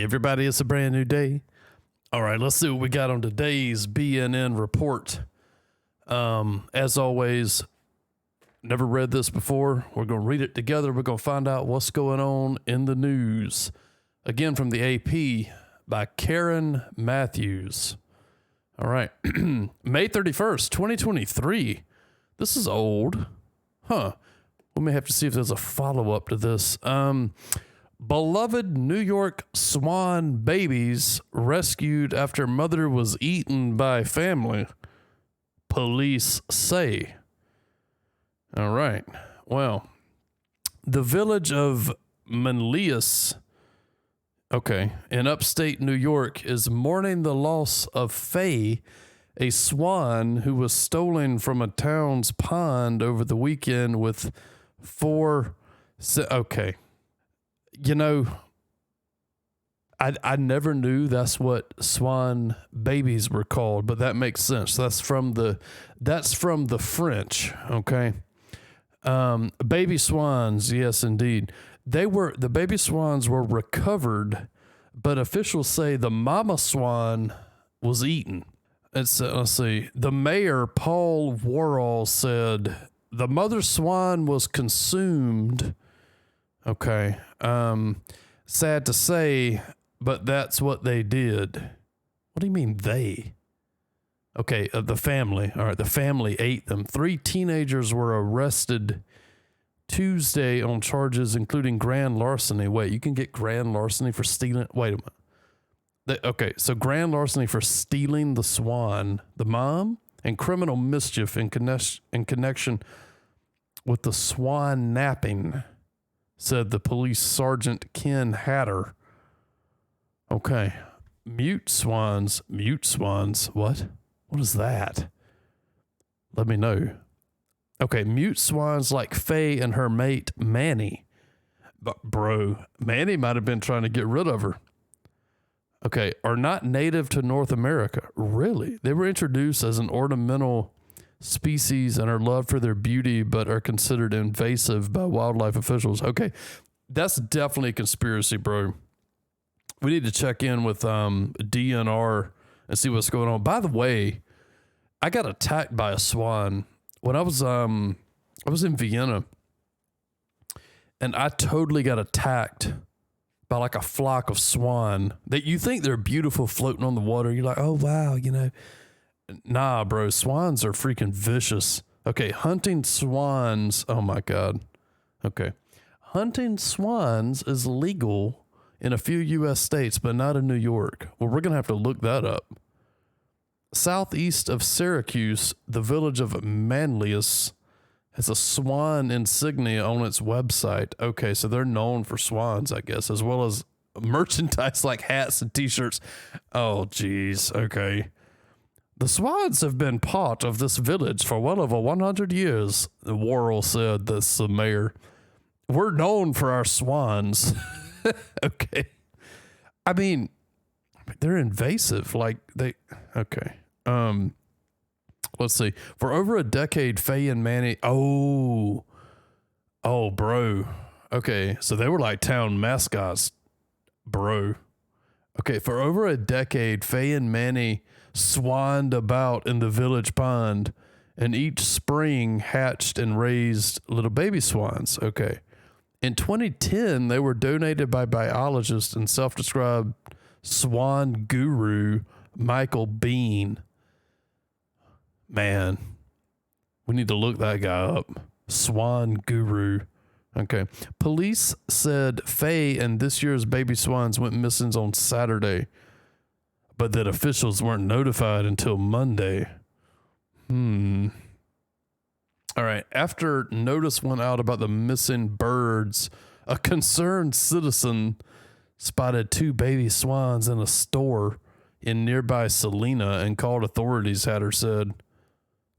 everybody, it's a brand new day. All right, let's see what we got on today's BNN report. As always, never read this before. We're going to read it together. We're going to find out what's going on in the news. Again, from the AP by Karen Matthews. All right, May 31st, 2023. This is old. Huh. We may have to see if there's a follow-up to this. Beloved New York Swan babies rescued after mother was eaten by family, police say. All right. Well, the village of Manlius, in upstate New York, is mourning the loss of Faye, a swan who was stolen from a town's pond over the weekend with You know, I never knew that's what swan babies were called, but that makes sense. That's from the French. Okay. Baby swans. Yes, indeed. The baby swans were recovered, but officials say the mama swan was eaten. Let's see. The mayor, Paul Worrell, said the mother swan was consumed. Okay. Sad to say, but that's what they did. What do you mean they? Okay, the family. All right, the family ate them. 3 teenagers were arrested Tuesday on charges including grand larceny. Wait, you can get grand larceny for stealing? Wait a minute. So grand larceny for stealing the swan, the mom, and criminal mischief in connection with the swan napping, said the police sergeant Ken Hatter. Okay. Mute swans. What? What is that? Let me know. Okay. Mute swans like Faye and her mate, Manny. But bro, Manny might have been trying to get rid of her. Okay. Are not native to North America. Really? They were introduced as an ornamental species and are loved for their beauty, but are considered invasive by wildlife officials. Okay, that's definitely a conspiracy, bro. We need to check in with DNR and see what's going on. By the way, I got attacked by a swan when I was in Vienna, and I totally got attacked by like a flock of swan that you think they're beautiful floating on the water. You're like, oh wow, you know. Nah, bro, swans are freaking vicious. Okay, hunting swans. Oh my God. Okay. Hunting swans is legal in a few U.S. states, but not in New York. Well, we're going to have to look that up. Southeast of Syracuse, the village of Manlius has a swan insignia on its website. Okay, so they're known for swans, I guess, as well as merchandise like hats and t-shirts. Oh, geez. Okay. The swans have been part of this village for well over 100 years, Worrell said. That's the mayor. We're known for our swans. Okay. I mean, they're invasive. Okay. Let's see. For over a decade, Faye and Manny. Oh, bro. Okay. So they were like town mascots, bro. Okay. For over a decade, Faye and Manny swanned about in the village pond, and each spring hatched and raised little baby swans. Okay. In 2010, they were donated by biologist and self-described swan guru Michael Bean. Man, we need to look that guy up. Swan guru. Okay. Police said Faye and this year's baby swans went missing on Saturday, but that officials weren't notified until Monday. All right. After notice went out about the missing birds, a concerned citizen spotted 2 baby swans in a store in nearby Salina and called authorities, Hatter said.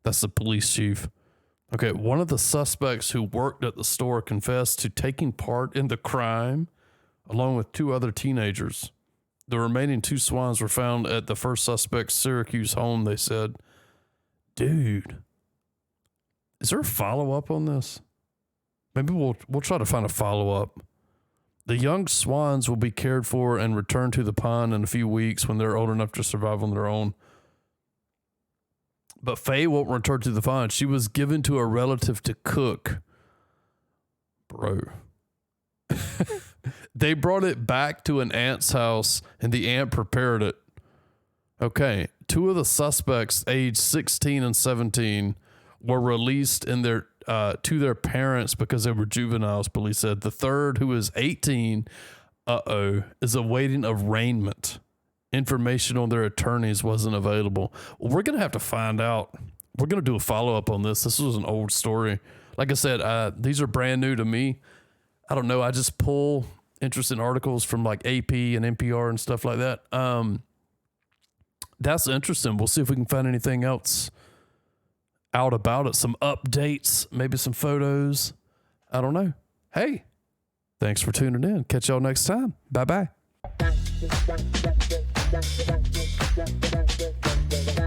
That's the police chief. Okay. One of the suspects who worked at the store confessed to taking part in the crime along with 2 other teenagers. The remaining 2 swans were found at the first suspect's Syracuse home, they said. Dude, is there a follow-up on this? Maybe we'll try to find a follow-up. The young swans will be cared for and returned to the pond in a few weeks when they're old enough to survive on their own. But Faye won't return to the pond. She was given to a relative to cook. Bro. They brought it back to an aunt's house and the aunt prepared it. Okay. 2 of the suspects, aged 16 and 17, were released to their parents because they were juveniles, police said. The third, who is 18, is awaiting arraignment. Information on their attorneys wasn't available. Well, we're going to have to find out. We're going to do a follow-up on this. This was an old story. Like I said, these are brand new to me. I don't know. I just pull interesting articles from like AP and NPR and stuff like that. That's interesting. We'll see if we can find anything else out about it. Some updates, maybe some photos. I don't know. Hey, thanks for tuning in. Catch y'all next time. Bye-bye.